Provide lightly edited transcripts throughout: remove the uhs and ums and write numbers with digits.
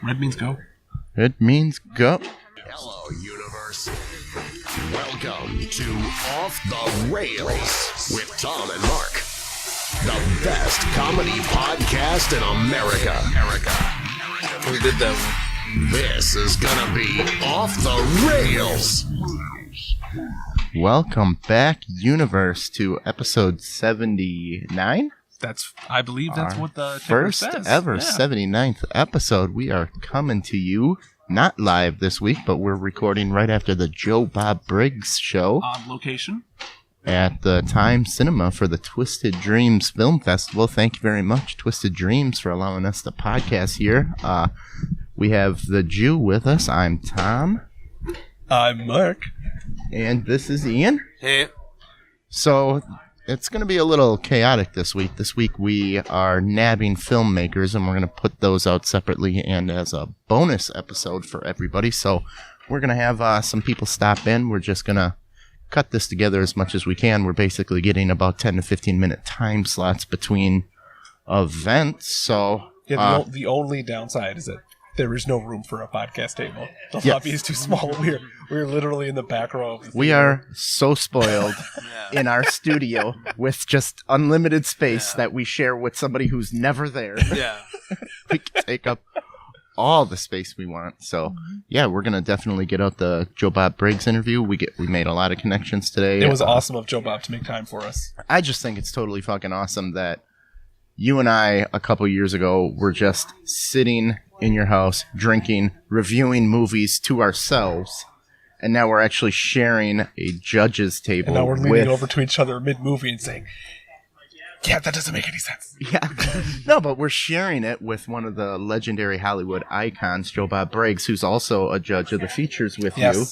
Red means go. Red means go. Hello, universe. Welcome to Off the Rails with Tom and Mark. The best comedy podcast in America. Who did that one? This is gonna be Off the Rails. Welcome back, universe, to episode 79. I believe that's what the first says. ever Yeah. 79th episode. We are coming to you not live this week, but we're recording right after the Joe Bob Briggs show On location. at the Time Cinema for the Twisted Dreams Film Festival. Thank you very much, Twisted Dreams, for allowing us to podcast here. We have the Jew with us. I'm Tom. I'm Mark. And this is Ian. Hey. So it's going to be a little chaotic this week. This week we are nabbing filmmakers, and we're going to put those out separately and as a bonus episode for everybody. So we're going to have some people stop in. We're just going to cut this together as much as we can. We're basically getting about 10 to 15 minute time slots between events. So the only downside is that there is no room for a podcast table. The Yes. lobby is too small. We're literally in the back row of the we theater. are so spoiled in our studio with just unlimited space that we share with somebody who's never there. Yeah. We can take up all the space we want. So yeah, we're gonna definitely get out the Joe Bob Briggs interview. We made a lot of connections today. It was awesome of Joe Bob to make time for us. I just think it's totally fucking awesome that you and I a couple years ago were just sitting in your house drinking, reviewing movies to ourselves, and now we're actually sharing a judge's table. And now we're leaning with over to each other mid-movie and saying, yeah, that doesn't make any sense. Yeah. No, but we're sharing it with one of the legendary Hollywood icons, Joe Bob Briggs, who's also a judge of the features with you.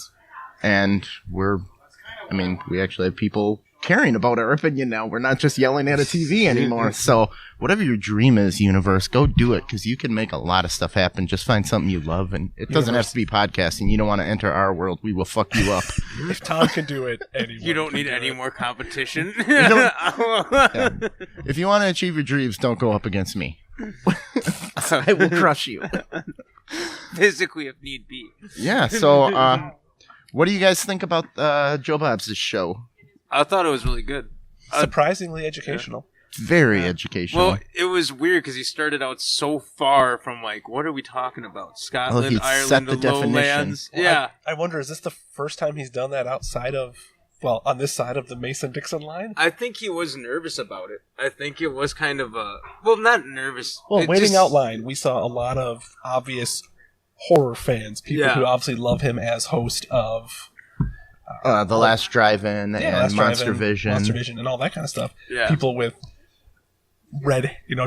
And we actually have people caring about our opinion now. We're not just yelling at a TV anymore. So whatever your dream is, universe, go do it, because you can make a lot of stuff happen. Just find something you love, and it doesn't have to be podcasting. You don't want to enter our world, we will fuck you up. If Tom can do it, anyone You don't can need do any it. more competition. Yeah. If you want to achieve your dreams, don't go up against me. I will crush you. Physically, if need be. Yeah, so what do you guys think about Joe Bob's show? I thought it was really good. Surprisingly educational. Very educational. Well, it was weird because he started out so far from, like, what are we talking about? Scotland, he Ireland, set the the lowlands. Well, Yeah. I wonder, is this the first time he's done that outside of, on this side of the Mason-Dixon line? I think he was nervous about it. I think it was kind of not nervous. Well, It waiting just- out line, we saw a lot of obvious horror fans, people Yeah. who obviously love him as host of The Last Drive-In and Last Monster Drive-In, Vision. Monster Vision, and all that kind of stuff. Yeah. People with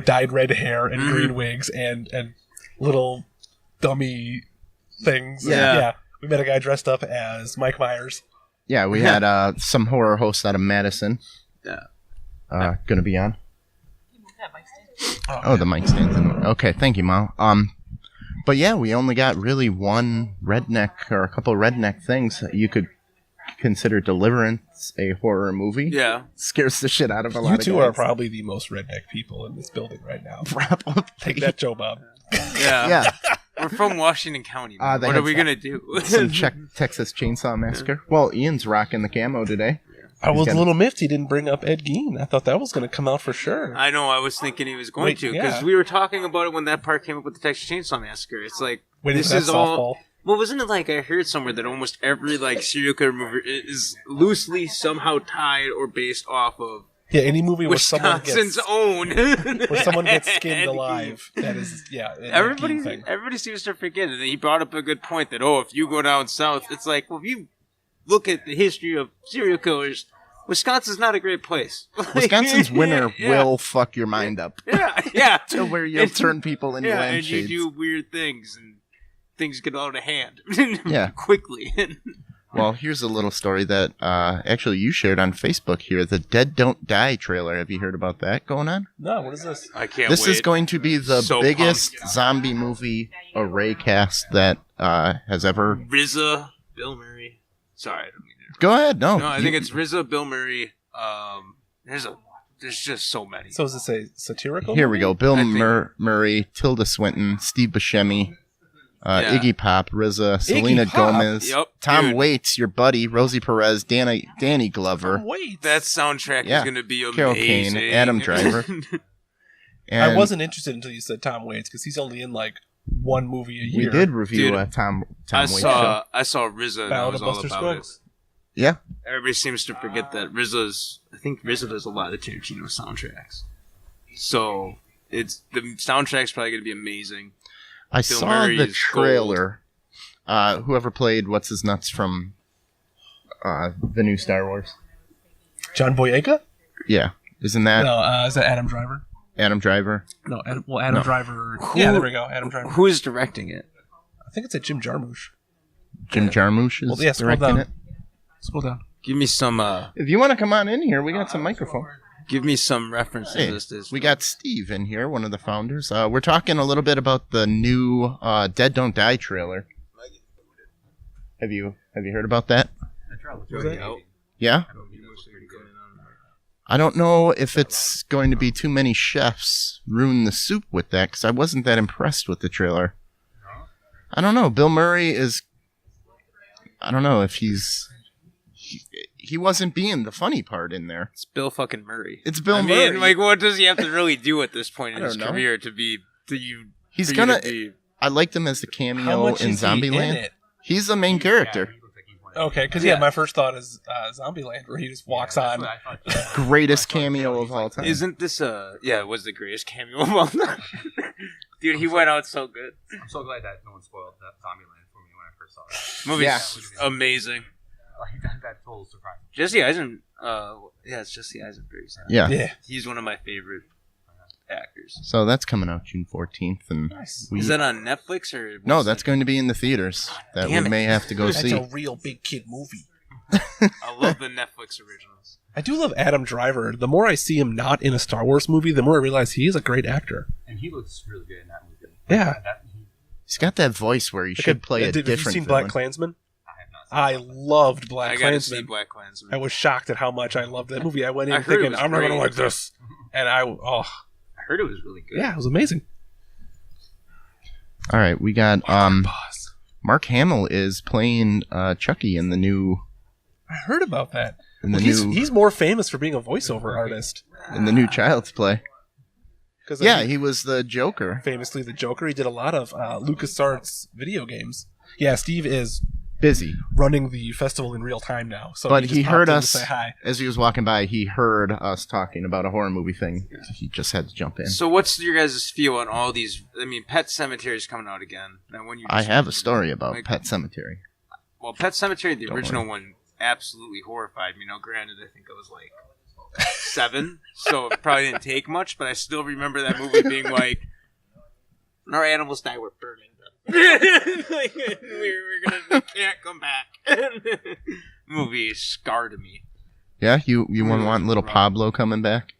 dyed red hair and Mm-hmm. green wigs and little dummy things. Yeah. We met a guy dressed up as Mike Myers. Yeah, we had some horror hosts out of Madison. Yeah. Gonna be on. Oh, the mic stands in the way. Okay, thank you, Mom. But yeah, we only got really one redneck or a couple redneck things that you could consider Deliverance a horror movie. Yeah. Scares the shit out of a lot You of two guys. are probably the most redneck people in this building right now. Probably. Take that, Joe Bob. Yeah. Yeah. We're from Washington County. Man. They What had are we going to do? some Texas Chainsaw Massacre. Well, Ian's rocking the camo today. I was got a little miffed he didn't bring up Ed Gein. I thought that was going to come out for sure. I know. I was thinking he was going Wait, to because yeah. we were talking about it when that part came up with the Texas Chainsaw Massacre. It's like Waiting this for that is all. softball. Well, wasn't it like I heard somewhere that almost every serial killer movie is loosely somehow tied or based off of Yeah, any movie where someone Wisconsin's gets own. where someone gets skinned alive. That is, an Ed Gein thing. Everybody seems to forget it. He brought up a good point that if you go down south, it's like, well, if you look at the history of serial killers, Wisconsin's not a great place. Wisconsin's winter Yeah. will fuck your mind up. Yeah. To where you'll turn people into and lampshades. you do weird things and things get out of hand. Yeah. Quickly. Well, here's a little story that actually you shared on Facebook here. The Dead Don't Die trailer. Have you heard about that going on? No, what is this? I can't This wait. is going to be the So biggest pumped. zombie movie array cast that has ever... RZA, Bill Murray. Sorry, I don't mean to. Go ahead. No, No, I think it's RZA, Bill Murray. There's just so many. So is this a satirical Here we movie? go. Bill I think- Murray, Tilda Swinton, Steve Buscemi, Iggy Pop, RZA, Selena Pop? Gomez, Yep, Tom dude. Waits, your buddy, Rosie Perez, Danny Glover, Wait. That soundtrack Yeah. is going to be amazing. Carol Kane, Adam Driver. And I wasn't interested until you said Tom Waits because he's only in like one movie a we year. did review Dude, a Tom I Waits show. saw RZA and I Ballad was of all Buster about it. Scruggs. Yeah. Everybody seems to forget that I think RZA does a lot of Tarantino soundtracks. So the soundtrack's probably going to be amazing. I Bill saw Murray the is trailer. Whoever played What's His Nuts from the new Star Wars. John Boyega? Yeah. Isn't that No, is that Adam Driver? Adam Driver? No, Adam No. Driver. Yeah, there we go. Adam Driver. Who is directing it? I think it's a Jim Jarmusch. Jim Jarmusch is Well, yeah, scroll directing down. it. Scroll down. Give me some. If you want to come on in here, we got some microphone. Give me some references. Hey, as this. we got Steve in here, one of the founders. We're talking a little bit about the new Dead Don't Die trailer. Have you heard about that? Yeah? I don't know if it's going to be too many chefs ruin the soup with that, because I wasn't that impressed with the trailer. I don't know. Bill Murray is... I don't know if he wasn't being the funny part in there. It's Bill fucking Murray. It's Bill I Murray. mean, like, what does he have to really do at this point in I his don't know. career to be to you? He's for you gonna... to be- I liked him as the How cameo much in is he in Zombieland. it? He's the main character. Okay, because Yeah. my first thought is Zombieland, where he just walks on. Greatest cameo of all time. Isn't this it was the greatest cameo of all time. Dude, he went out so good. I'm so glad that no one spoiled that Zombieland for me when I first saw it. Movie's amazing. Like, that total surprise. Jesse Eisenberg. It's Jesse Eisenberg. Yeah. Yeah. He's one of my favorite actors. So that's coming out June 14th. And Nice. we, Is that on Netflix or? no, that's going to be in the theaters. That Damn we it. may have to go That's see. a real big kid movie. I love the Netflix originals. I do love Adam Driver. The more I see him not in a Star Wars movie, the more I realize he is a great actor. And he looks really good in that movie. Yeah. He's got that voice where he should play a Have you different seen villain. Black Klansman? I have not seen I loved Black I gotta see Klansman. Black Klansman. I was shocked at how much I loved that movie. I went in I heard it thinking, was I'm not going to great. like this. And I heard it was really good. yeah, it was amazing. All right, we got Boss. Mark Hamill is playing Chucky in the new I heard about that. in the Well, new he's more famous for being a voiceover artist. in the new Child's Play. Because Yeah, he was the Joker. famously the Joker. He did a lot of LucasArts video games. Yeah, Steve is Busy. running the festival in real time now. So But just he popped heard in to us say hi. as he was walking by. He heard us talking about a horror movie thing. He just had to jump in. So what's your guys' feel on all these? I mean, Pet Cemetery is coming out again. Now, when you I have a story about Pet Cemetery. Well, Pet Cemetery, the Don't original one, absolutely horrified me. Now, granted, I think I was like 7, so it probably didn't take much, but I still remember that movie being like, when our animals die, we're burning them. Like, we can't come back. Movie scarred me. Yeah, you want little Pablo coming back?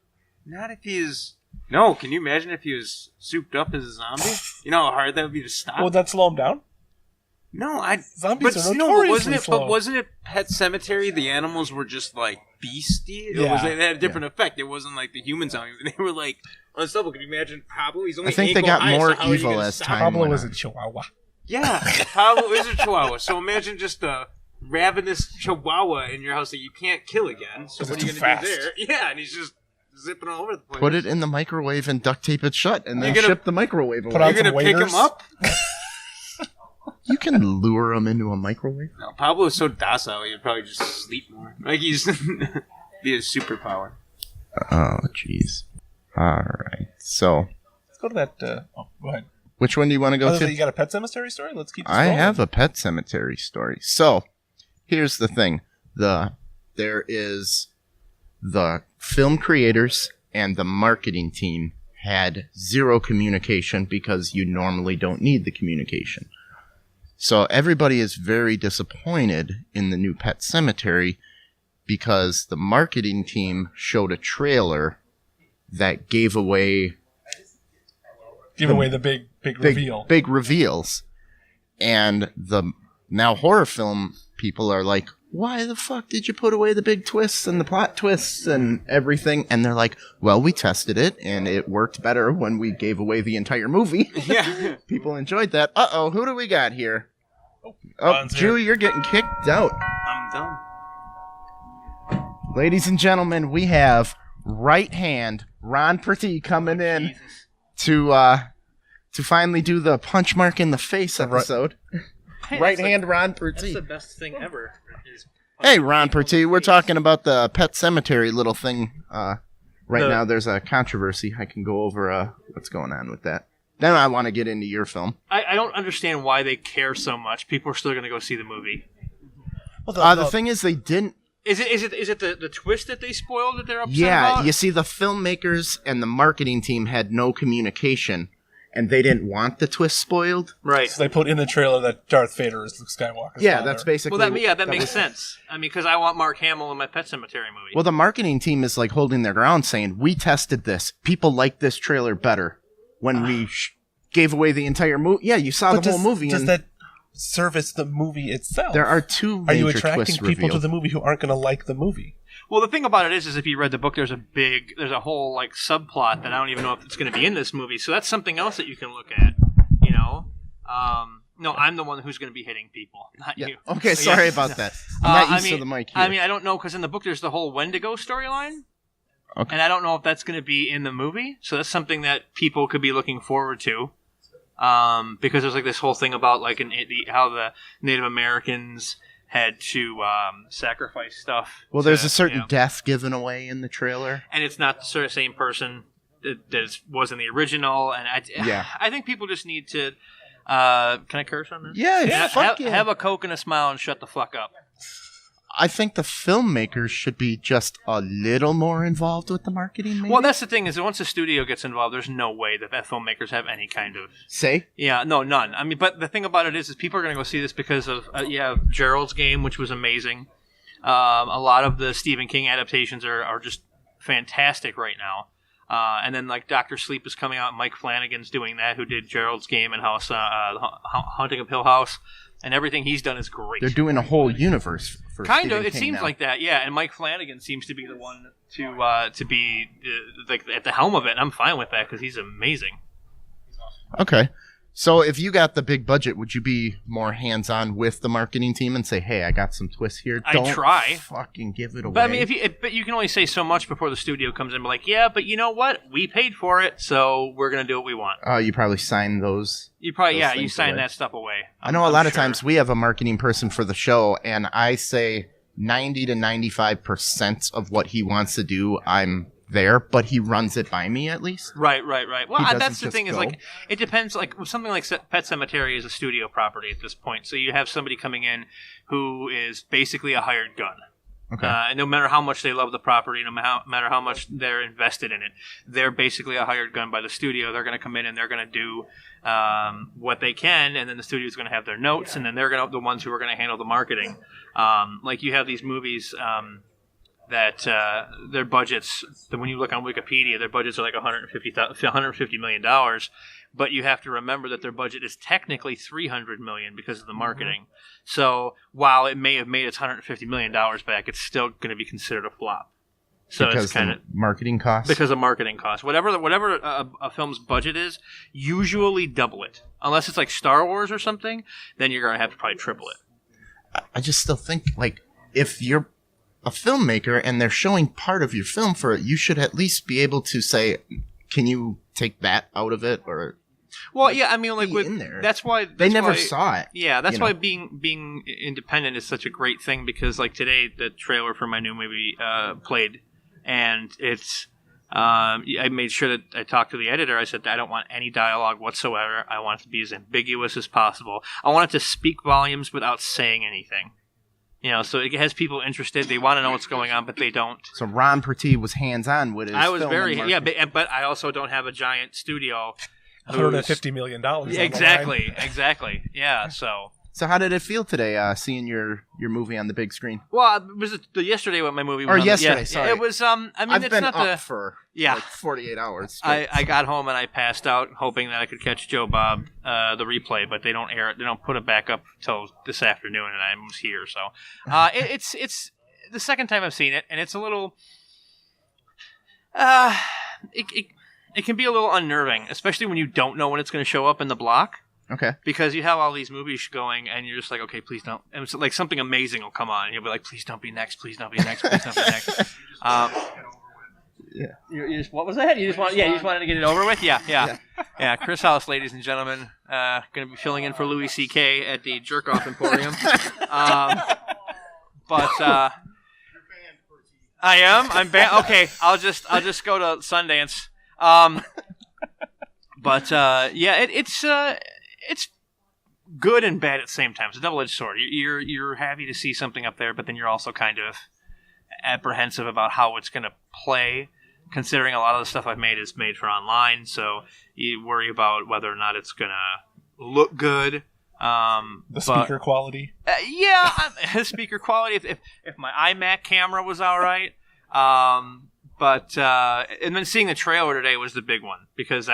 Not if he is. No, can you imagine if he was souped up as a zombie? You know how hard that would be to stop. Would that slow him down? No, Zombies but are no, notoriously slow. But wasn't it Pet Cemetery? The animals were just like beastie. Yeah. They had a different effect. It wasn't like the human zombie. They were like unstoppable. Can you imagine Pablo? He's only I think they ankle got high, more so how are you evil gonna as stop time him? Pablo went was on. a Chihuahua. Yeah, Pablo is a Chihuahua. So imagine just a ravenous Chihuahua in your house that you can't kill again. So 'Cause what are you it's gonna too do fast. there? Yeah, and he's just zipping all over the place. Put it in the microwave and duct tape it shut, and then You're gonna- ship the microwave Put away. on You're gonna some pick him waders. up? You can lure him into a microwave. No, Pablo is so docile. He'd probably just sleep more. Like he's be a superpower. Oh, jeez. All right. So, Let's go to that. Go ahead. which one do you want to go Other than to? you got a Pet Cemetery story? Let's keep this I rolling. have a Pet Cemetery story. So, here's the thing. There is the film creators and the marketing team had zero communication because you normally don't need the communication. So everybody is very disappointed in the new Pet Cemetery because the marketing team showed a trailer that gave away Give away the big reveal. big reveals. And the now horror film people are like, why the fuck did you put away the big twists and the plot twists and everything? And they're like, well, we tested it, and it worked better when we gave away the entire movie. Yeah. People enjoyed that. Uh-oh, who do we got here? Oh, Ron's Drew, here. you're getting kicked out. I'm done. Ladies and gentlemen, we have right hand Ron Purtee coming in to finally do the punch mark in the face episode. Hey, Right that's hand Ron That's Purtee. the best thing ever. is Hey, punching Ron people in Purtee, the we're face. talking about the Pet Cemetery little thing. Right The- now, there's a controversy. I can go over what's going on with that. Then I want to get into your film. I don't understand why they care so much. People are still going to go see the movie. Well, The thing is, they didn't. Is it the twist that they spoiled that they're upset Yeah, about? you see, the filmmakers and the marketing team had no communication, and they didn't want the twist spoiled. Right. So they put in the trailer that Darth Vader is Luke Skywalker's Yeah, father. that's basically. Well, that makes was- sense. I mean, because I want Mark Hamill in my Pet Cemetery movie. Well, the marketing team is like holding their ground, saying, "We tested this. People like this trailer better when we gave away the entire movie." Yeah, you saw the whole movie. Does and that service the movie itself? there are two Are you major attracting twists people to revealed. the movie who aren't going to like the movie? Well, the thing about it is if you read the book, there's a whole like subplot that I don't even know if it's going to be in this movie. So that's something else that you can look at. You know, no, I'm the one who's going to be hitting people, not Yeah. you. Okay, sorry about that. I'm not used to the mic here. I mean, I don't know because in the book there's the whole Wendigo storyline, Okay. and I don't know if that's going to be in the movie. So that's something that people could be looking forward to, because there's like this whole thing about like how the Native Americans had to sacrifice stuff. Well, there's to, a certain you know, death given away in the trailer. and it's not the sort of same person that was in the original. And Yeah. I think people just need to. Can I curse on this? Yeah, fuck yeah. Have a Coke and a smile and shut the fuck up. I think the filmmakers should be just a little more involved with the marketing. Maybe? Well, that's the thing is that once the studio gets involved, there's no way that filmmakers have any kind of say. none. I mean, but the thing about it is people are going to go see this because of Gerald's Game, which was amazing. A lot of the Stephen King adaptations are just fantastic right now. And then like Dr. Sleep is coming out. Mike Flanagan's doing that, who did Gerald's Game and Haunting of Hill House, and everything he's done is great. They're doing a whole universe for Kind Stephen of. It King seems now. like that, yeah. And Mike Flanagan seems to be the one to be like at the helm of it. And I'm fine with that because he's amazing. Okay. So if you got the big budget, would you be more hands-on with the marketing team and say, "Hey, I got some twists here"? I'd Don't try. fucking give it away. But I mean, but you can only say so much before the studio comes in and be like, yeah, but you know what? We paid for it, so we're gonna do what we want. you probably sign those. You probably Those you things sign away. that stuff away. I know a lot of sure. times we have a marketing person for the show, and I say 90 to 95% of what he wants to do, I'm there, but he runs it by me at least. Right. Well, He doesn't that's the just thing is go. like it depends. Like something like Pet Cemetery is a studio property at this point, so you have somebody coming in who is basically a hired gun. Okay. And no matter how much they love the property, no matter how much they're invested in it, they're basically a hired gun by the studio. They're going to come in and they're going to do what they can, and then the studio's going to have their notes, and then they're going to the ones who are going to handle the marketing. Like you have these movies that their budgets, that when you look on Wikipedia, their budgets are like $150 million, but you have to remember that their budget is technically $300 million because of the marketing. So while it may have made its $150 million back, it's still going to be considered a flop. So because it's kind of marketing costs. because of marketing costs. Whatever a film's budget is, usually double it. Unless it's like Star Wars or something, then you're going to have to probably triple it. I just still think, like, if you're a filmmaker and they're showing part of your film for it, you should at least be able to say, "Can you take that out of it?" Or Well, yeah, I mean, like be with in there. that's why they never why- saw it. Yeah, that's you know. why being independent is such a great thing because like today the trailer for my new movie played, and it's I made sure that I talked to the editor. I said I don't want any dialogue whatsoever. I want it to be as ambiguous as possible. I want it to speak volumes without saying anything. You know, so it has people interested. They want to know what's going on, but they don't. So Ron Purtee was hands-on with his I was film very and yeah, marketing. but I also don't have a giant studio. $150 million. Exactly. Yeah. So So how did it feel today, seeing your movie on the big screen? Well, it was yesterday when my movie was Or on yesterday, yeah, sorry. It was, I mean, I've it's been not up for Yeah. like 48 hours. I got home and I passed out, hoping that I could catch Joe Bob the replay, but they don't air it. They don't put it back up till this afternoon, and I was here. So it's the second time I've seen it, and it's a little. It can be a little unnerving, especially when you don't know when it's going to show up in the block. Okay. Because you have all these movies going, and you're just like, okay, please don't. And it's like something amazing will come on, and you'll be like, please don't be next, please don't be next, please don't be next. Yeah. You just, what was that? You just wanted to get it over with? Yeah. Chris House, ladies and gentlemen, going to be filling in for Louis C.K. at the Jerk Off Emporium. I am. I'm banned. Okay, I'll just go to Sundance. It's good and bad at the same time. It's a double-edged sword. You're happy to see something up there, but then you're also kind of apprehensive about how it's going to play, considering a lot of the stuff I've made is made for online. So you worry about whether or not it's going to look good. The speaker quality. The speaker quality. If my iMac camera was all right. And then seeing the trailer today was the big one because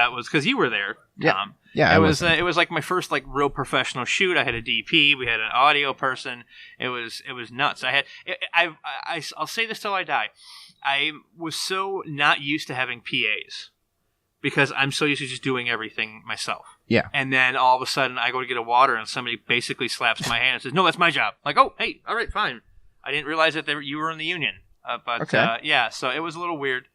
you were there, Tom. Yeah, it was like my first like real professional shoot. I had a DP, we had an audio person. It was nuts. I'll say this till I die. I was so not used to having PAs because I'm so used to just doing everything myself. Yeah. And then all of a sudden I go to get a water and somebody basically slaps my hand and says, "No, that's my job." Like, "Oh, hey, all right, fine." I didn't realize that you were in the union. So it was a little weird.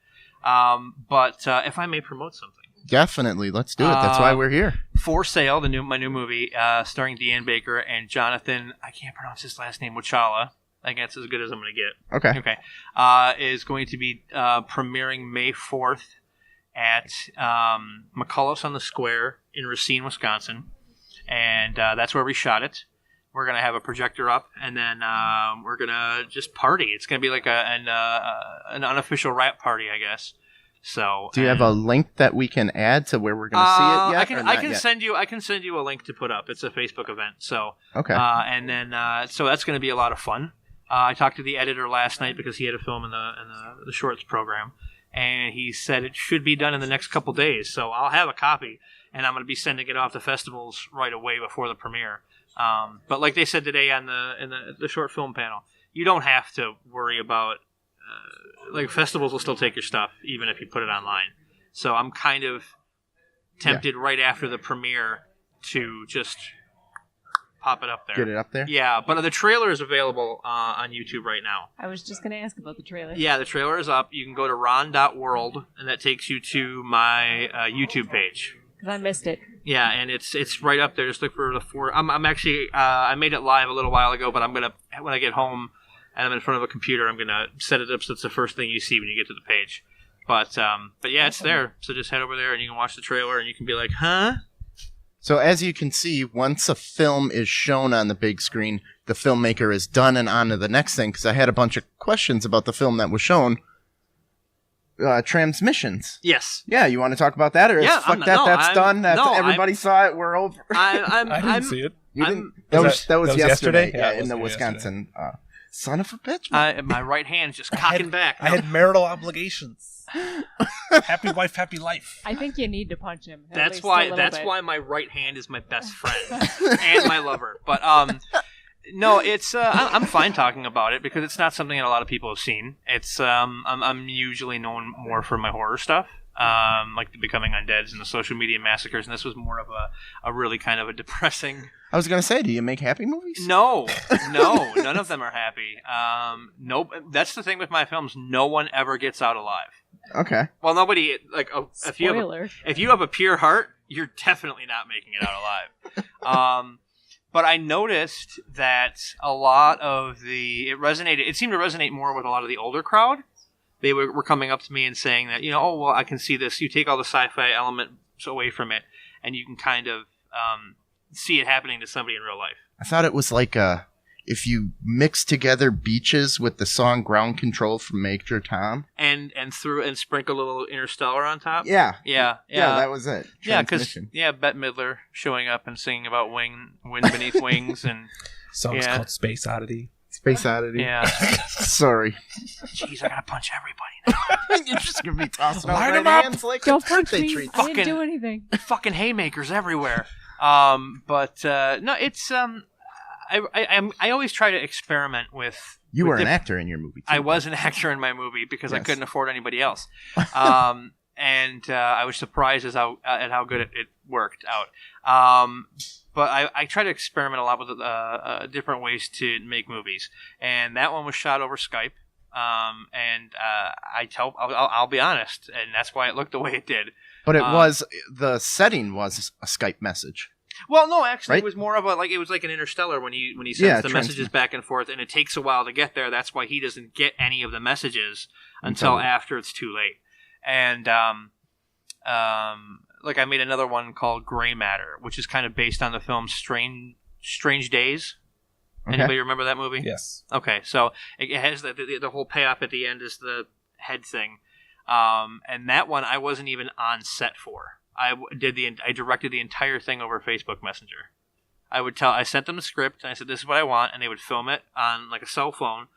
But if I may promote something. Definitely, let's do it. That's why we're here. For Sale, my new movie, starring Deanne Baker and Jonathan, I can't pronounce his last name, Wachala. I guess as good as I'm going to get. Okay. Is going to be premiering May 4th at McCullough's on the Square in Racine, Wisconsin. And that's where we shot it. We're going to have a projector up, and then we're going to just party. It's going to be like an unofficial rap party, I guess. So, do you have a link that we can add to where we're going to see it yet? I can send you a link to put up. It's a Facebook event. So okay. And then so that's going to be a lot of fun. I talked to the editor last night because he had a film in the shorts program, and he said it should be done in the next couple days. So I'll have a copy, and I'm going to be sending it off to festivals right away before the premiere. But like they said today on the short film panel, you don't have to worry about like festivals will still take your stuff even if you put it online. So I'm kind of tempted right after the premiere to just pop it up there. Get it up there? Yeah, but the trailer is available on YouTube right now. I was just going to ask about the trailer. Yeah, the trailer is up. You can go to ron.world, and that takes you to my YouTube page. Because I missed it. Yeah, and it's right up there. Just look for the four. I'm actually I made it live a little while ago, but I'm gonna when I get home and I'm in front of a computer, I'm gonna set it up so it's the first thing you see when you get to the page. But yeah, it's there. So just head over there and you can watch the trailer and you can be like, huh? So as you can see, once a film is shown on the big screen, the filmmaker is done and on to the next thing. Because I had a bunch of questions about the film that was shown. Transmissions. Yes. Yeah, you want to talk about that, or yeah, that's done. Everybody saw it. We're over. I didn't see it. You didn't? That was yesterday. Yeah, in the Wisconsin. Son of a bitch. My right hand's just cocking back. I had marital obligations. Happy wife, happy life. I think you need to punch him. That's why my right hand is my best friend and my lover. But no, it's I'm fine talking about it because it's not something that a lot of people have seen. It's I'm usually known more for my horror stuff, like the Becoming Undeads and the social media massacres, and this was more of a really kind of a depressing. I was gonna say, do you make happy movies? No, none of them are happy. No, that's the thing with my films. No one ever gets out alive. Okay. Well, nobody like if you have a pure heart, you're definitely not making it out alive. But I noticed that a lot of it seemed to resonate more with a lot of the older crowd. They were coming up to me and saying that, oh, well, I can see this. You take all the sci-fi elements away from it, and you can kind of see it happening to somebody in real life. I thought it was like if you mix together Beaches with the song Ground Control from Major Tom. And sprinkle a little Interstellar on top. Yeah. Yeah. That was it. Yeah, because Transmission. Bette Midler showing up and singing about wind beneath wings and Song's called Space Oddity. Space Oddity. yeah. Sorry. Jeez, I gotta punch everybody. You're just going to be tossing Line out 'em right up. hands like Don't a punch birthday me. treat. I didn't do anything. Fucking haymakers everywhere. But no, it's I always try to experiment with. You with were an actor in your movie, too. I was an actor in my movie because I Yes. couldn't afford anybody else. And I was surprised at how good it worked out. But I try to experiment a lot with different ways to make movies, and that one was shot over Skype. And I'll be honest, and that's why it looked the way it did. But the setting was a Skype message. Well, no, actually, Right? it was more of it was like an Interstellar when he sends Yeah, the messages back and forth, and it takes a while to get there. That's why he doesn't get any of the messages until after it's too late. And like I made another one called Gray Matter, which is kind of based on the film Strange Days. Okay. Anybody remember that movie? Yes. Okay, so it has the whole payoff at the end is the head thing, and that one I wasn't even on set for. I directed the entire thing over Facebook Messenger. I sent them the script and I said this is what I want, and they would film it on like a cell phone,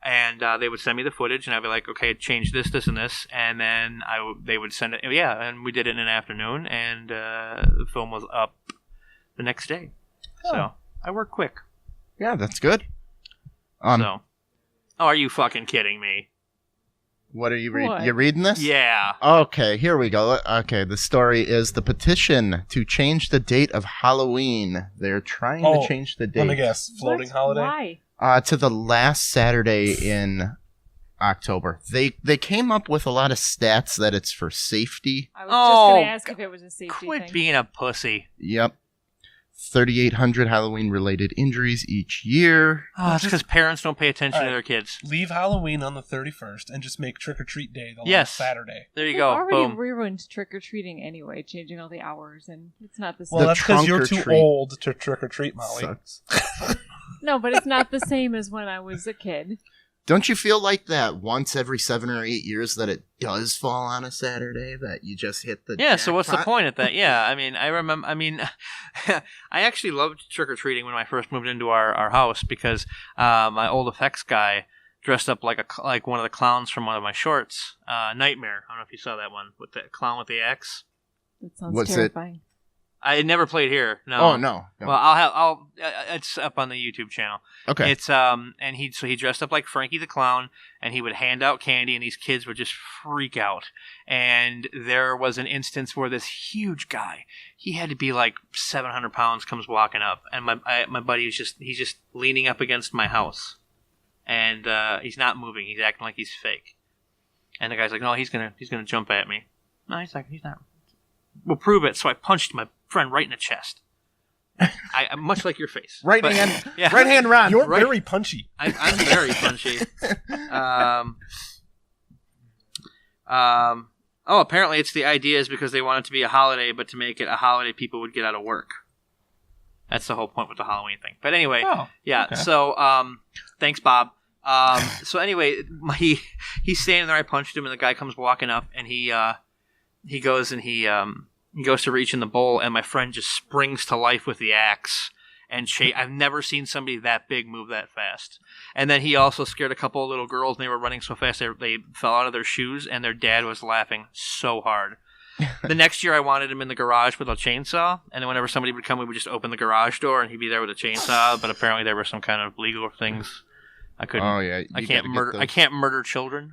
and they would send me the footage, and I'd be like, okay, change this, this, and this, and then they would send it. Yeah, and we did it in an afternoon, and the film was up the next day. So I work quick. Yeah, that's good. Are you fucking kidding me? What are you reading? What? You reading this? Yeah. Okay, here we go. Okay, the story is the petition to change the date of Halloween. They're trying to change the date. Let me guess. Floating What? holiday? Why? To the last Saturday in October. They came up with a lot of stats that it's for safety. I was just going Oh, to ask if it was a safety Quit thing. being a pussy. Yep. 3,800 Halloween-related injuries each year. Oh, it's because parents don't pay attention to Alright. their kids. Leave Halloween on the 31st and just make Trick or Treat Day the Yes. last Saturday. There you They've go. already Boom. ruined trick-or-treating anyway, changing all the hours, and it's not the same. Well, The that's because trunk you're or too treat. old to trick or treat, Molly. Sucks. No, but it's not the same as when I was a kid. Don't you feel like that once every 7 or 8 years that it does fall on a Saturday, that you just hit the Yeah, so what's the jackpot? point of that? Yeah, I mean, I actually loved trick-or-treating when I first moved into our house because my old effects guy dressed up like one of the clowns from one of my shorts, Nightmare. I don't know if you saw that one, with the clown with the axe. That sounds What's it? terrifying. I had never played here. No. Oh, no. Well, it's up on the YouTube channel. Okay. It's and he dressed up like Frankie the Clown, and he would hand out candy, and these kids would just freak out. And there was an instance where this huge guy, he had to be like 700 pounds, comes walking up, and my buddy he's just leaning up against my house, and he's not moving. He's acting like he's fake. And the guy's like, no, he's gonna jump at me. No, he's not. We'll prove it. So I punched my friend right in the chest. I'm much like your face. Right But- hand, yeah. right hand Ron. You're Right. very punchy. I'm very punchy. Apparently it's the idea is because they want it to be a holiday, but to make it a holiday, people would get out of work. That's the whole point with the Halloween thing. But anyway, yeah. okay. So, thanks, Bob. So anyway, he's standing there. I punched him, and the guy comes walking up, and he goes and he goes to reach in the bowl, and my friend just springs to life with the axe. And I've never seen somebody that big move that fast. And then he also scared a couple of little girls, and they were running so fast they fell out of their shoes, and their dad was laughing so hard. The next year, I wanted him in the garage with a chainsaw, and then whenever somebody would come, we would just open the garage door, and he'd be there with a chainsaw. But apparently, there were some kind of legal things. I couldn't. Oh yeah, I can't murder. I can't murder children.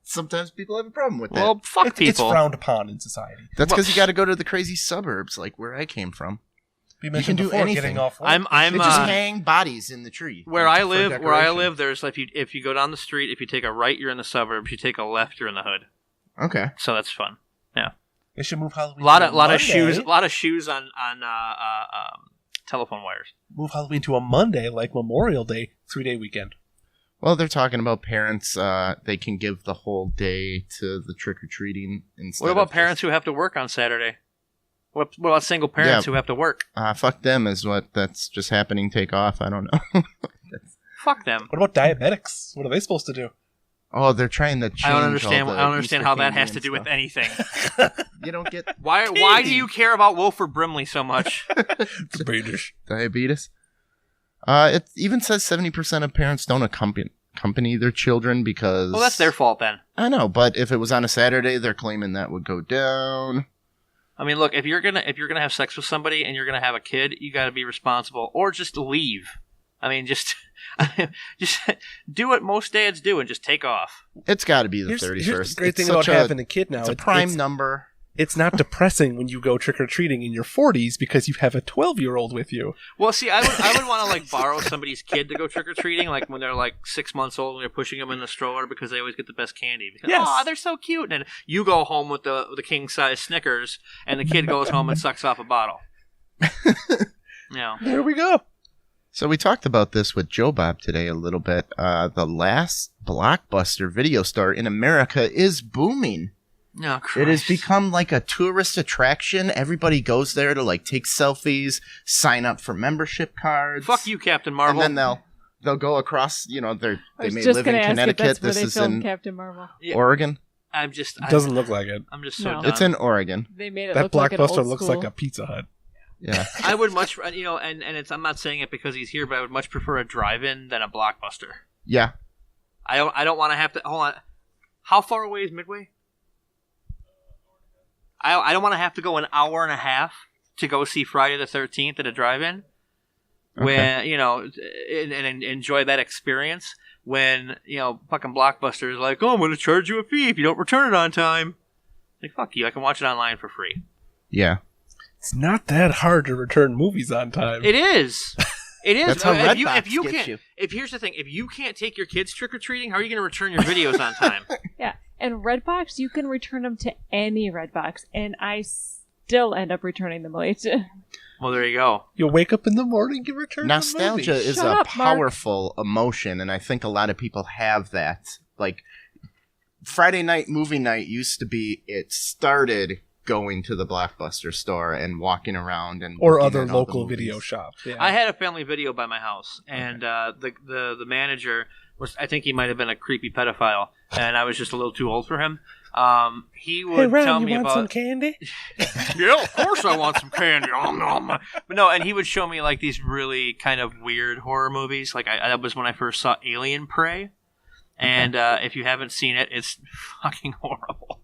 Sometimes people have a problem with that. Well, fuck It's people. frowned upon in society. That's because you got to go to the crazy suburbs, like where I came from. We mentioned do before anything. getting off work. I'm They just hang bodies in the tree. Where like, I for live, decoration. there's if you go down the street, if you take a right, you're in the suburbs. You take a left, you're in the hood. Okay. So that's fun. Yeah, They should move Halloween. a lot to of Monday. shoes on telephone wires. Move Halloween to a Monday, like Memorial Day, 3-day weekend. Well, they're talking about parents. They can give the whole day to the trick or treating instead. What about of parents who have to work on Saturday? What about single parents Yeah. who have to work? Fuck them is that's just happening. Take off. I don't know. Fuck them. What about diabetics? What are they supposed to do? Oh, they're trying to change. I don't understand. all the I don't understand Easter how that candy has to and do with stuff. anything. You don't get Why do you care about Wilford Brimley so much? diabetes. It even says 70% of parents don't accompany their children because. Well, that's their fault then. I know, but if it was on a Saturday, they're claiming that would go down. I mean, look, if you're gonna have sex with somebody and you're gonna have a kid, you got to be responsible, or just leave. I mean, just do what most dads do and just take off. It's got to be the 31st. Here's the great thing It's about such having a kid now. It's a prime number. It's not depressing when you go trick-or-treating in your 40s because you have a 12-year-old with you. Well, see, I would want to like borrow somebody's kid to go trick or treating, like when they're like 6 months old and they're pushing them in the stroller because they always get the best candy. Because, Yes. oh, they're so cute. And you go home with the king size Snickers, and the kid goes home and sucks off a bottle. Yeah. There we go. So we talked about this with Joe Bob today a little bit. The last Blockbuster video store in America is booming. No, It has become like a tourist attraction. Everybody goes there to like take selfies, sign up for membership cards. Fuck you, Captain Marvel. And then they'll go across. You know, they was may just live in gonna ask if Connecticut. that's where This they is filmed in Captain Marvel. Yeah. Oregon. It doesn't look like it. I'm just so No. done. It's in Oregon. They made it That look like an Blockbuster old looks school. like a Pizza Hut. Yeah. I would much, and it's. I'm not saying it because he's here, but I would much prefer a drive-in than a Blockbuster. Yeah. I don't want to have to. Hold on. How far away is Midway? I don't want to have to go an hour and a half to go see Friday the 13th at a drive-in. When and enjoy that experience. When fucking Blockbuster is like, oh, I'm going to charge you a fee if you don't return it on time. Like, fuck you! I can watch it online for free. Yeah. It's not that hard to return movies on time. It is. It is. That's how if you Redbox gets can't, you. if here's the thing, if you can't take your kids trick or treating, how are you going to return your videos on time? Yeah, and Redbox, you can return them to any Redbox, and I still end up returning them late. Well, there you go. You wake up in the morning, you return Nostalgia the movie. is Shut a up, Mark. powerful emotion, and I think a lot of people have that. Like, Friday night movie night used to be, it started going to the Blockbuster store and walking around and Or looking other at all the local movies. video shops. Yeah. I had a family video by my house, and the manager was, I think he might have been a creepy pedophile, and I was just a little too old for him. He would Hey, Ron, tell you me want about some candy? yeah, of course I want some candy. But no, and he would show me like these really kind of weird horror movies. Like that was when I first saw Alien Prey, and if you haven't seen it, it's fucking horrible.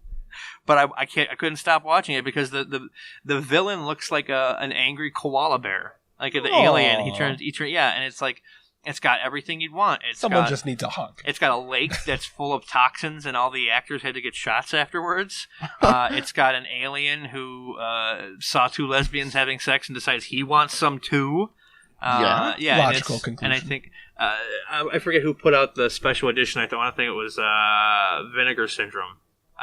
But I couldn't stop watching it because the villain looks like an angry koala bear, like the alien. He turns, and it's like it's got everything you'd want. Someone just needs a hug. It's got a lake that's full of toxins, and all the actors had to get shots afterwards. It's got an alien who saw two lesbians having sex and decides he wants some too. Yeah, Logical conclusion. And I think I forget who put out the special edition. I think it was Vinegar Syndrome.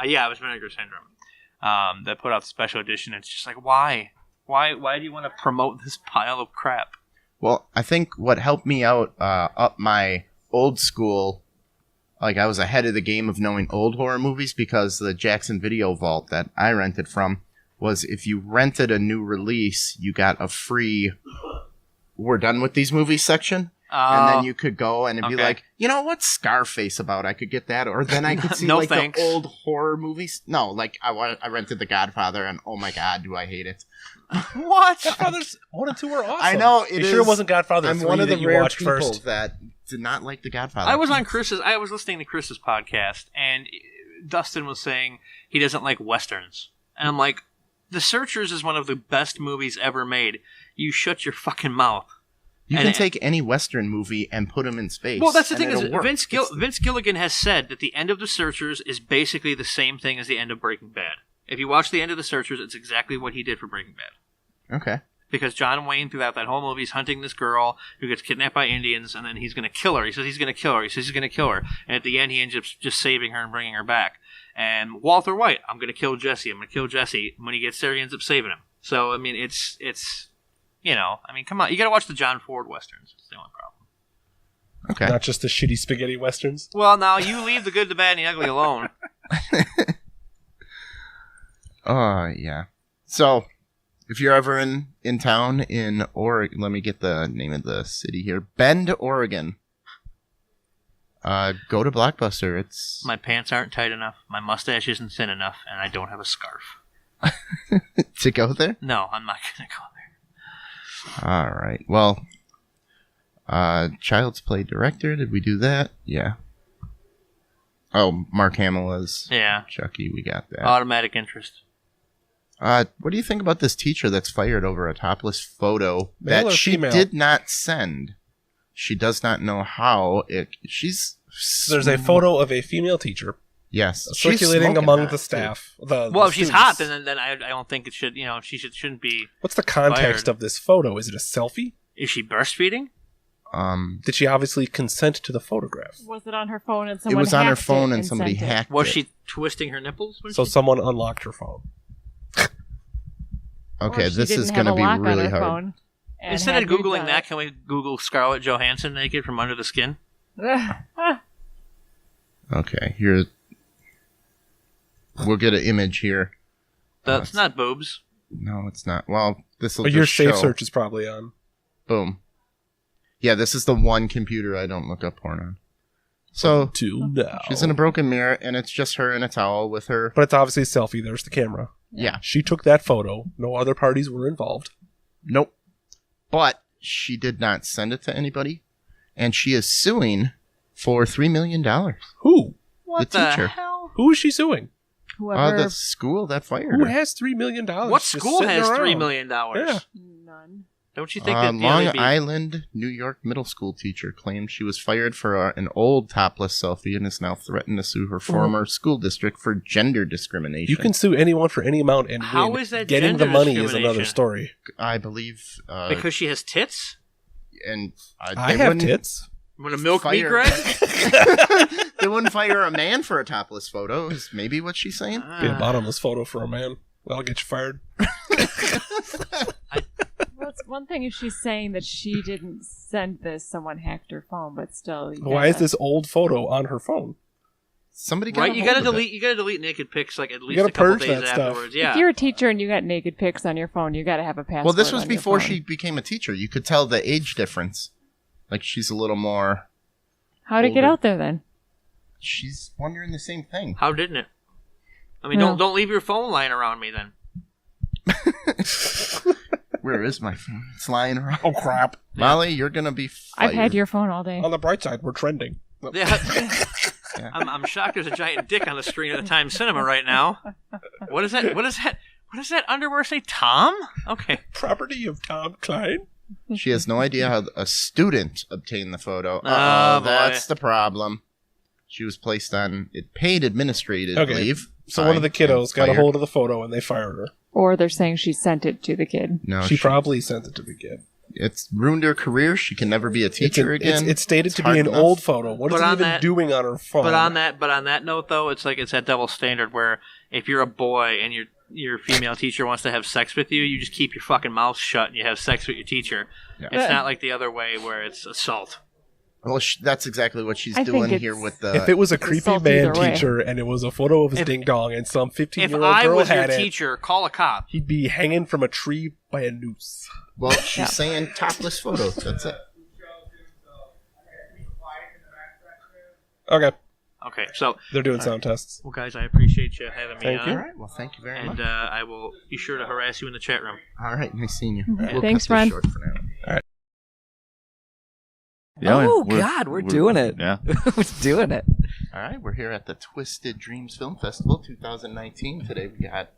Yeah, it was Vinegar Syndrome that put out the special edition. It's just like, why do you want to promote this pile of crap? Well, I think what helped me out up my old school, like I was ahead of the game of knowing old horror movies because the Jackson Video Vault that I rented from was if you rented a new release, you got a free "We're done with these movies" section. And then you could go and it'd be like, what's Scarface about? I could get that. Or then I could see No, like thanks. the old horror movies. No, like I rented The Godfather and oh my God, do I hate it. What? Godfathers 1 and 2 are awesome. I know, it sure wasn't Godfather I'm 3 one of the that you rare watched people first. that did not like The Godfather. I was listening to Chris's podcast, and Dustin was saying he doesn't like Westerns. And I'm like, The Searchers is one of the best movies ever made. You shut your fucking mouth. You can take any Western movie and put them in space. Well, that's the and thing is it'll work. Vince Gilligan has said that the end of The Searchers is basically the same thing as the end of Breaking Bad. If you watch the end of The Searchers, it's exactly what he did for Breaking Bad. Okay. Because John Wayne, throughout that whole movie, is hunting this girl who gets kidnapped by Indians, and then he's going to kill her. He says he's going to kill her. He says he's going to kill her. And at the end, he ends up just saving her and bringing her back. And Walter White, I'm going to kill Jesse. I'm going to kill Jesse. When he gets there, he ends up saving him. So, I mean, it's come on. You got to watch the John Ford Westerns. That's the only problem. Okay. Not just the shitty spaghetti westerns. Well, now, you leave the good, the bad, and the ugly alone. Yeah. So, If you're ever in town in Oregon, let me get the name of the city here. Bend, Oregon. Go to Blockbuster. It's My pants aren't tight enough. My mustache isn't thin enough, and I don't have a scarf. to go there. No, I'm not gonna go there. All right. Well, Child's Play director. Did we do that? Yeah. Oh, Mark Hamill is Yeah. Chucky. We got that. Automatic interest. What do you think about this teacher that's fired over a topless photo Male that or she female? did not send? She does not know how it. There's a photo of a female teacher Yes, circulating among the staff. Well, if she's hot, then I don't think it should. She shouldn't be. What's the context fired. of this photo? Is it a selfie? Is she breastfeeding? Did she obviously consent to the photograph? Was it on her phone and It someone was on her hacked it phone and somebody sent it? hacked Was it. she twisting her nipples? So someone unlocked her phone. Okay, Or she this is didn't going to have a be lock on really her hard. phone and Instead had of nudes Googling on that, it. can we Google Scarlett Johansson naked from under the skin? Okay, here. We'll get an image here. That's not boobs. No, it's not. Well, this will But just your safe show. search is probably on. Boom. Yeah, this is the one computer I don't look up porn on. So No. she's in a broken mirror, and it's just her in a towel with her. But it's obviously a selfie. There's the camera. Yeah. She took that photo. No other parties were involved. Nope. But she did not send it to anybody, and she is suing for $3 million. Who? What The teacher. hell? Who is she suing? Whoever. The school that fired Who her. has $3 million? What just school sitting has around? $3 million? Yeah. None. Don't you think that Long they'd be- Island, New York middle school teacher claimed she was fired for an old topless selfie and is now threatened to sue her former school district for gender discrimination. You can sue anyone for any amount and How win. is that Getting gender the money is discrimination? another story. I believe, because she has tits? and I they have wouldn't tits. Want to milk me, fire- Greg? They wouldn't fire a man for a topless photo. Is maybe what she's saying. Be a bottomless photo for a man. That'll get you fired. Well, it's one thing if she's saying that she didn't send this, someone hacked her phone, but still. Why is this old photo on her phone? Somebody got Right, a you hold gotta of it. delete. You gotta delete naked pics like at least gotta a couple purge days that stuff. afterwards. Yeah. If you're a teacher and you got naked pics on your phone, you got to have a password. Well, this was on your before phone. she became a teacher. You could tell the age difference. Like she's a little more. How'd it get older. out there then? She's wondering the same thing. How didn't it? I mean, No. don't leave your phone lying around me then. Where is my phone? It's lying around. Oh, crap. Molly, you're gonna be fired. I've had your phone all day. On the bright side, we're trending. Yeah. I'm shocked. There's a giant dick on the screen of the Times Cinema right now. What is that? What is that? What does that underwear say? Tom? Okay. Property of Tom Klein. She has no idea how a student obtained the photo. Oh, boy. That's the problem. She was placed on paid administrative Okay. leave. So one of the Fine. kiddos got a Fired. hold of the photo and they fired her. Or they're saying she sent it to the kid. No, She probably sent it to the kid. It's ruined her career. She can never be a teacher again. It's stated It's to hard be an enough. old photo. What is But it on even that- doing on her phone? But on that note, though, it's like it's that double standard where if you're a boy and your female teacher wants to have sex with you, you just keep your fucking mouth shut and you have sex with your teacher. Yeah. It's not like the other way where it's assault. Well, that's exactly what she's I think doing it's- here with the. If it was a It's creepy assault man either way. teacher and it was a photo of his If- ding dong and some If 15-year-old I girl was your had it, teacher, call a cop. he'd be hanging from a tree by a noose. well, she's Yeah. saying topless photos. That's it. Okay, Okay, so they're doing sound tests. well, guys, I appreciate you having me Thank on. you. All right. Well, thank you very And much. I will be sure to harass you in the chat room. All right. Nice seeing you. Thanks, cut Ron. this short for now. Oh God, we're doing it. Yeah. We're doing it. All right, we're here at the Twisted Dreams Film Festival 2019. Today we got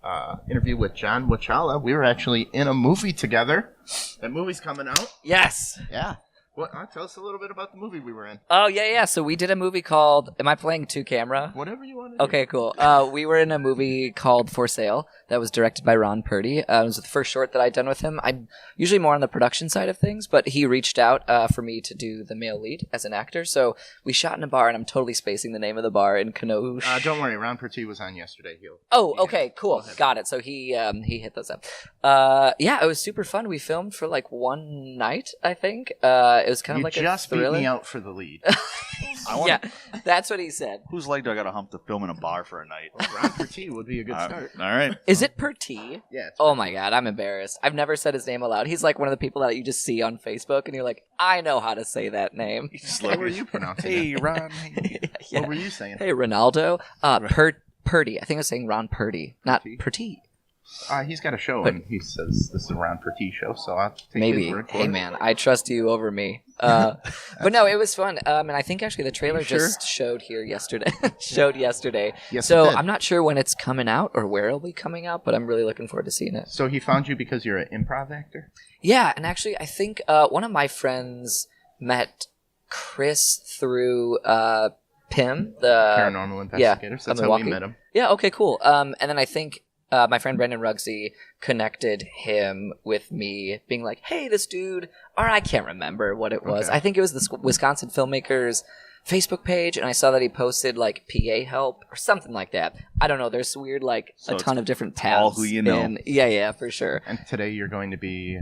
interview with John Wachala. We were actually in a movie together. That movie's coming out. Yes. Yeah. What? Tell us a little bit about the movie we were in. Oh yeah. So we did a movie called. Am I playing two camera? Whatever you want to do. Okay, cool. We were in a movie called For Sale that was directed by Ron Purtee. It was the first short that I'd done with him. I'm usually more on the production side of things, but he reached out for me to do the male lead as an actor. So we shot in a bar, and I'm totally spacing the name of the bar in Kenosha. Don't worry, Ron Purtee was on yesterday. Oh, okay, cool. Got it. So he hit those up. Yeah, it was super fun. We filmed for like one night, I think. It was kind of You like just a thriller. beat me out for the lead. Yeah, that's what he said. Whose leg do I got to hump to film in a bar for a night? Ron Purtee would be a good start. All right. Is it Purtee? Yeah. Oh my god, I'm embarrassed. I've never said his name aloud. He's like one of the people that you just see on Facebook, and you're like, I know how to say that name. What were you pronouncing? Hey, it? Ron. Yeah. What were you saying? Hey, Ronaldo. Purtee. I think I was saying Ron Purtee, not Purtee. He's got a show, and he says this is a Ron Purtee show, so I'll take Maybe. his word for Hey, it. man, I trust you over me. But no, it was fun. And I think actually the trailer just showed here yesterday. Yes, So it did. I'm not sure when it's coming out or where it'll be coming out, but I'm really looking forward to seeing it. So he found you because you're an improv actor? Yeah, and actually I think one of my friends met Chris through Pim, the Paranormal Investigators. That's how we Milwaukee. met him. Yeah, okay, cool. And then I think my friend Brendan Rugsy connected him with me, being like, hey, this dude, or I can't remember what it was. Okay. I think it was the Wisconsin Filmmakers Facebook page, and I saw that he posted, like, PA help or something like that. I don't know. There's weird, like, So a ton of different paths. all who you know. Yeah, for sure. And today you're going to be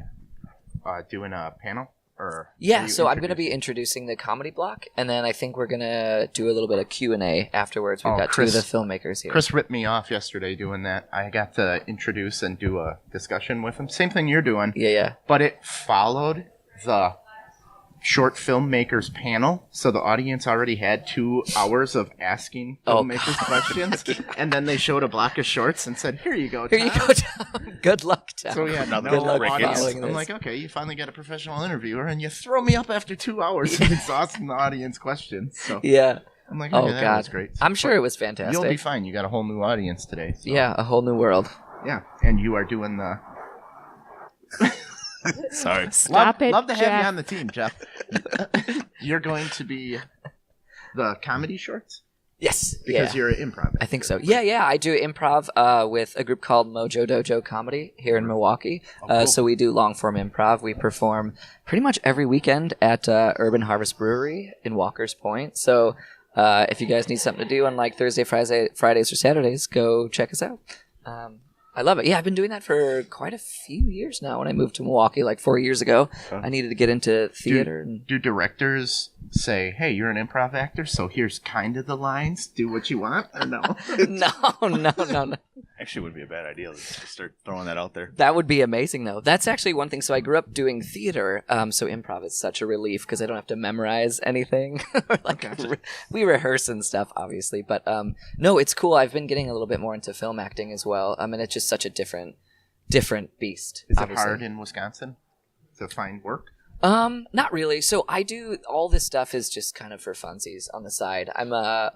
doing a panel? Or Yeah, are you so I'm going to be introducing- introducing the comedy block, and then I think we're going to do a little bit of Q&A afterwards. We've got Chris- two of the filmmakers here. Chris ripped me off yesterday doing that. I got to introduce and do a discussion with him. Same thing you're doing. Yeah. But it followed the short filmmakers panel, so the audience already had 2 hours of asking filmmakers questions, and then they showed a block of shorts and said, "Here you go, Tom." Here you go, Tom. Good luck, Tom. So we had no Good luck audience. following I'm this. like, okay, you finally got a professional interviewer, and you throw me up after 2 hours of exhausting the audience questions. So Yeah. I'm like, Oh, okay, that God. was great. I'm sure But it was fantastic. You'll be fine. You got a whole new audience today. So. Yeah, a whole new world. Yeah, and you are doing the. Sorry. Stop it, Love to have Jeff. you on the team, Jeff. You're going to be the comedy shorts Yes. because you're an improv. I think so. Yeah. I do improv with a group called Mojo Dojo Comedy here in Milwaukee. cool. So we do long form improv. We perform pretty much every weekend at Urban Harvest Brewery in Walker's Point. So if you guys need something to do on like Thursday, Fridays, or Saturdays, go check us out. I love it. Yeah, I've been doing that for quite a few years now. When I moved to Milwaukee like 4 years ago, I needed to get into theater. Do directors say, "Hey, you're an improv actor, so here's kind of the lines. Do what you want," or no? No. Actually, would be a bad idea to start throwing that out there. That would be amazing, though. That's actually one thing. So I grew up doing theater, so improv is such a relief because I don't have to memorize anything. We rehearse and stuff, obviously, but no, it's cool. I've been getting a little bit more into film acting as well. I mean, it's just such a different beast. Is it obviously. hard in Wisconsin to find work? Not really. So I do all this stuff is just kind of for funsies on the side. I'm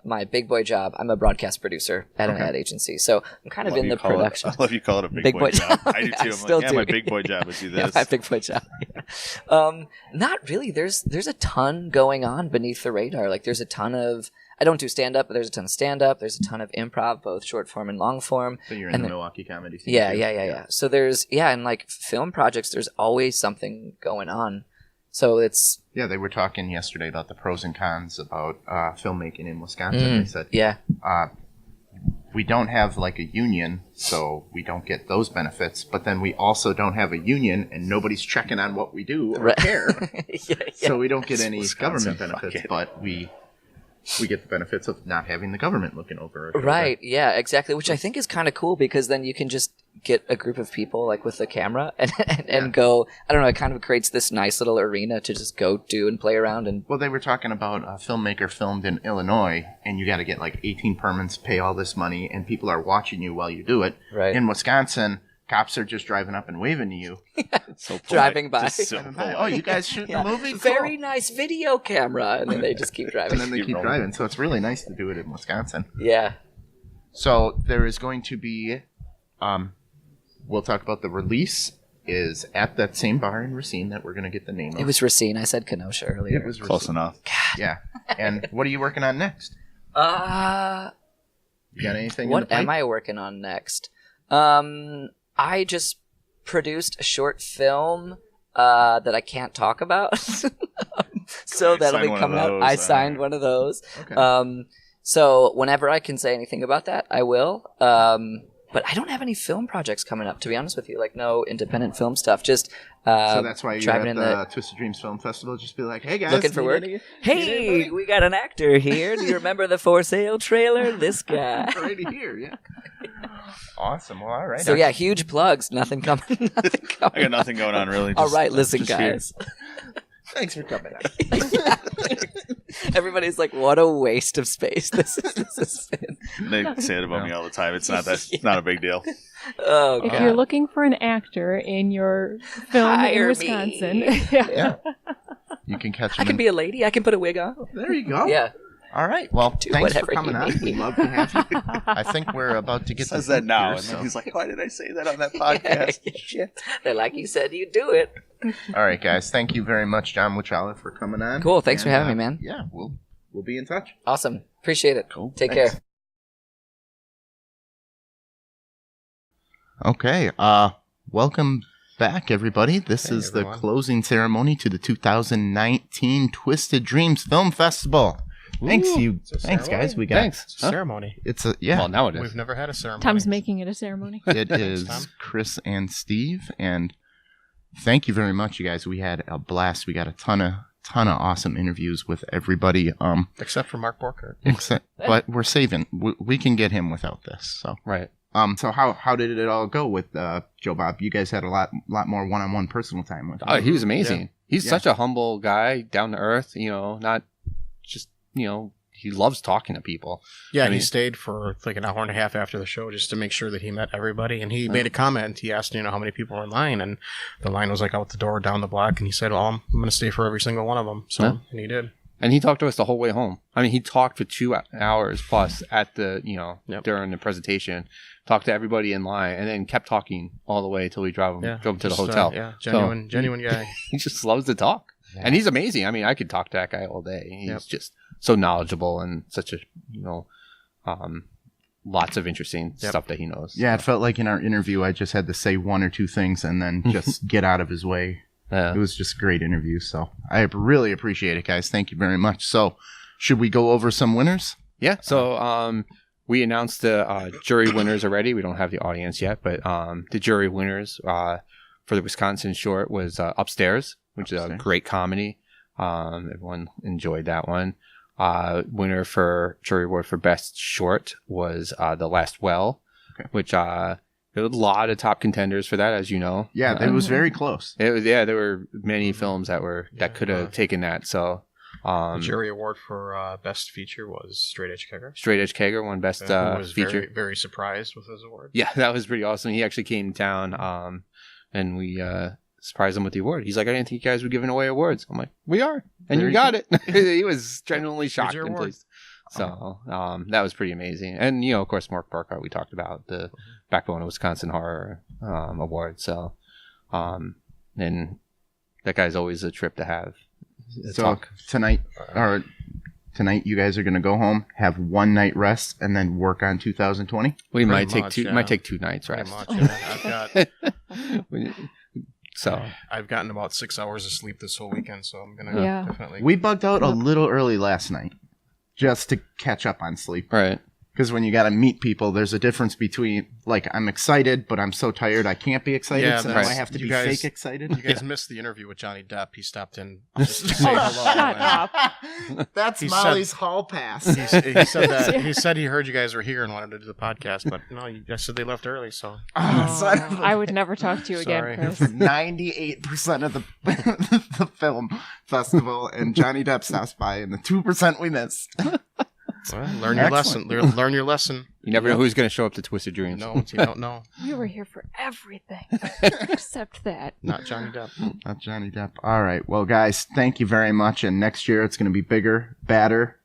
my big boy job. I'm a broadcast producer at an ad agency, so I'm kind of in the production. I love you call it a big boy job. I do too. I I'm still like, do. my big boy job is do Yeah, this. my big boy job. Yeah. Not really. There's a ton going on beneath the radar. Like there's a ton of. I don't do stand up, but there's a ton of stand up. There's a ton of improv, both short form and long form. So you're in the Milwaukee comedy scene. Yeah, too? yeah. So there's and like film projects. There's always something going on. So it's Yeah, they were talking yesterday about the pros and cons about filmmaking in Wisconsin. They said, we don't have like a union, so we don't get those benefits. But then we also don't have a union, and nobody's checking on what we do or care. So we don't get any Wisconsin, government benefits, fuck it. but we get the benefits of not having the government looking over our shoulder. right. Yeah, exactly. Which I think is kind of cool because then you can just get a group of people like with a camera and go. I don't know. It kind of creates this nice little arena to just go do and play around and. Well, they were talking about a filmmaker filmed in Illinois, and you got to get like 18 permits, pay all this money, and people are watching you while you do it. Right. In Wisconsin, cops are just driving up and waving to you. So polite. Driving by. Just so Driving by. polite. Oh, you guys shooting a movie? Cool. Very nice video camera, and then they just keep driving. And then they Keep keep rolling. driving. So it's really nice to do it in Wisconsin. Yeah. So there is going to be, we'll talk about the release is at that same bar in Racine that we're going to get the name of. It was Racine. I said Kenosha earlier. It was Close Racine. enough. Yeah. And what are you working on next? You got anything in the What pipe? am I working on next? I just produced a short film that I can't talk about. So I that'll signed be one of coming out. those. I signed one of those. Okay. So whenever I can say anything about that, I will. but I don't have any film projects coming up, to be honest with you. Like, no independent film stuff. Just So that's why you're driving at in the Twisted Dreams Film Festival. Just be like, hey guys, looking for work. Hey, we got an actor here. Do you remember the For Sale trailer? This guy. right here, yeah. Awesome. Well, all right. So yeah, huge plugs. Nothing coming. Nothing coming. I got nothing going on really. All Just- right, listen, just here. guys. Thanks for coming out. Everybody's like, "What a waste of space this is." They say it about me all the time. It's not that. It's not a big deal. Oh, If God. you're looking for an actor in your film Hire in me. Wisconsin, Yeah. You can catch I them. can be a lady. I can put a wig on. There you go. Yeah. All right. Well, Do thanks for whatever coming you on. need. We'd love to have you. I think we're about to get Says to that now, here, and so. then he's like, "Why did I say that on that podcast?" Shit. They're like, you said you do it. All right, guys. Thank you very much, John Wachala, for coming on. Cool. Thanks for And, having me, man. Yeah, we'll be in touch. Awesome. Appreciate it. Cool. Take Thanks. care. Okay. Welcome back, everybody. This is everyone. the closing ceremony to the 2019 Twisted Dreams Film Festival. Thanks, a Thanks, ceremony? guys. We got It's a ceremony. It's a yeah. Well, now it is. We've never had a ceremony. Tom's making it a ceremony. It Tom. is Chris and Steve, and thank you very much, you guys. We had a blast. We got a ton of awesome interviews with everybody. Except for Mark Borkert. But we're saving. We can get him without this. So Right. So how did it all go with Joe Bob? You guys had a lot more one-on-one personal time with him. Oh, he was amazing. Yeah. He's Yeah. such a humble guy, down to earth, not just, he loves talking to people. Yeah, I mean- he stayed for like an hour and a half after the show just to make sure that he met everybody. And he made a comment. He asked, how many people were in line. And the line was like out the door down the block. And he said, well, I'm going to stay for every single one of them. So, Yeah. and he did. And he talked to us the whole way home. I mean, he talked for 2 hours plus at the, Yep. during the presentation, talked to everybody in line, and then kept talking all the way until we drove him to the Just, hotel. yeah, So, genuine guy. he just loves to talk. Yeah. And he's amazing. I mean, I could talk to that guy all day. He's Yep. just so knowledgeable and such a, lots of interesting Yep. stuff that he knows. Yeah, it felt like in our interview, I just had to say 1 or 2 things and then just get out of his way. Yeah. It was just a great interview. So I really appreciate it, guys. Thank you very much. So should we go over some winners? Yeah. So we announced the jury winners already. We don't have the audience yet, but the jury winners for the Wisconsin short was Upstairs, which is a great comedy. Everyone enjoyed that one. Winner for jury award for best short was The Last Well, which there were a lot of top contenders for that, as you know. Yeah, it was very close. It was, there were many films that could have taken that. So The jury award for best feature was Straight Edge Kegger. Straight Edge Kegger won best Who was feature. very, very surprised with his award. Yeah, that was pretty awesome. He actually came down, and we surprised him with the award. He's like, I didn't think you guys were giving away awards. I'm like, we are, and There you you got it. He was genuinely shocked your and award. pleased. So that was pretty amazing. And of course, Mark Burkhart, we talked about the Backbone of Wisconsin Horror award. So, and that guy's always a trip to have. So tonight, you guys are going to go home, have 1 night rest, and then work on 2020? We might Pretty take much, two. yeah. Might take 2 nights Pretty rest. much, yeah. So I've gotten about 6 hours of sleep this whole weekend, so I'm gonna Yeah. definitely. We bugged out a little early last night just to catch up on sleep. right. Because when you got to meet people, there's a difference between, like, I'm excited, but I'm so tired I can't be excited, Yeah, so now that's- I have to you be guys- fake excited. You guys missed the interview with Johnny Depp. He stopped in just to say Oh, hello. shut and up. That's He Molly's said- hall pass. He said that he said he heard you guys were here and wanted to do the podcast, but no, you guys said they left early. So Son of a- I would never talk to you Sorry. again, Chris. 98% of the film festival, and Johnny Depp stops by, and the 2% we missed. well, learn your Excellent. lesson. Learn your lesson. You never know who's going to show up to Twisted Dreams. No, you don't know. You were here for everything except that. Not Johnny Depp. Not Johnny Depp. All right. Well, guys, thank you very much. And next year it's going to be bigger, badder.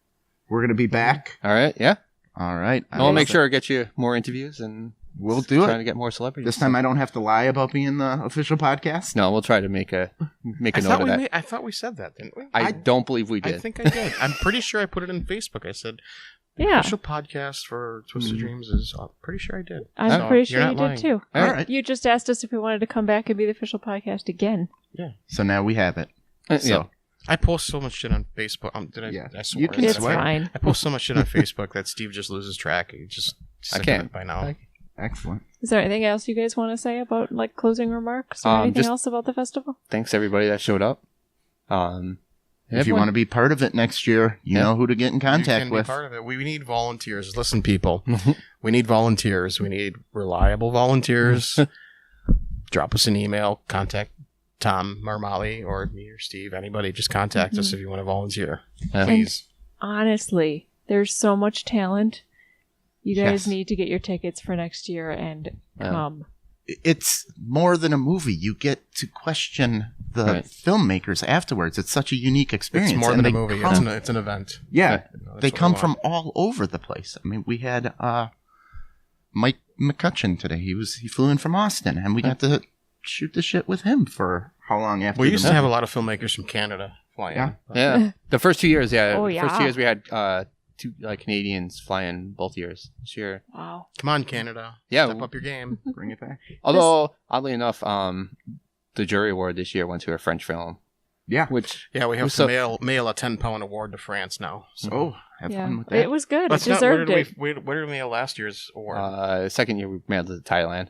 We're going to be back. All right. Yeah. All right. I'll make sure I get you more interviews and We'll do trying it. to get more celebrities. This time I don't have to lie about being the official podcast. No, we'll try to make a I note thought of that. I thought we said that, didn't we? I don't believe we did. I think I did. I'm pretty sure I put it in Facebook. I said Yeah. official podcast for Twisted Dreams is. Pretty sure I did. I'm So, pretty you're sure not you lying. did too. All right. You just asked us if we wanted to come back and be the official podcast again. So now we have it. Yeah. So I post so much shit on Facebook. Yeah. I swear. You can It's swear. fine. I post so much shit on Facebook that Steve just loses track. He just I can't. by now. Excellent. Is there anything else you guys want to say about like closing remarks or anything else about the festival? Thanks everybody that showed up. If you want to be part of it next year, you know who to get in contact you can with. Be part of it. We need volunteers. Listen, people, we need volunteers. We need reliable volunteers. Drop us an email. Contact Tom Marmali or me or Steve. Anybody, just contact us if you want to volunteer. Please. And honestly, there's so much talent. You guys need to get your tickets for next year and come. It's more than a movie. You get to question the filmmakers afterwards. It's such a unique experience. It's more than a movie. It's an event. Yeah. They come from all over the place. I mean, we had Mike McCutcheon today. He flew in from Austin, and we got to shoot the shit with him for how long after we used to have a lot of filmmakers from Canada flying. Yeah. The first 2 years, Oh, First 2 years we had 2 Canadians flying both years. This year. Wow. Come on, Canada. Yeah. Step up your game. Bring it back. Although, oddly enough, the jury award this year went to a French film. Yeah. We have to mail a 10-pound award to France now. So. Have fun with that. It was good. It deserved it. Where did we mail last year's award? Second year we mailed it to Thailand.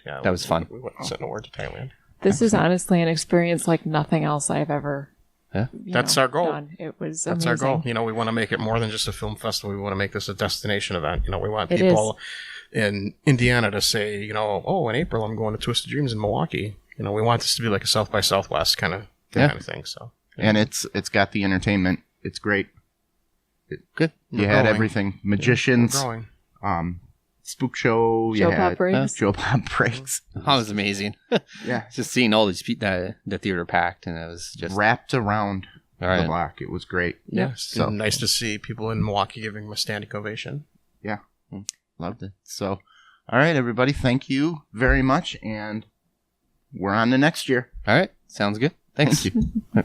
Yeah. That was fun. We went and sent an award to Thailand. This is honestly an experience like nothing else I've ever That's our goal. done. It was That's amazing. our goal. We want to make it more than just a film festival. We want to make this a destination event. We want It people in Indiana to say, oh, in April I'm going to Twisted Dreams in Milwaukee. We want this to be like a South by Southwest kind of thing. So, and it's got the entertainment. It's great. Good. You had everything. Magicians. We're growing. Spook show. Joe Bob Briggs. Joe Bob Briggs. That was amazing. Yeah. Just seeing all these people, the theater packed, and it was just wrapped around the block. It was great. Yeah. So nice to see people in Milwaukee giving him a standing ovation. Yeah. Loved it. So, all right, everybody. Thank you very much. And we're on to next year. All right. Sounds good. Thanks. Thank you.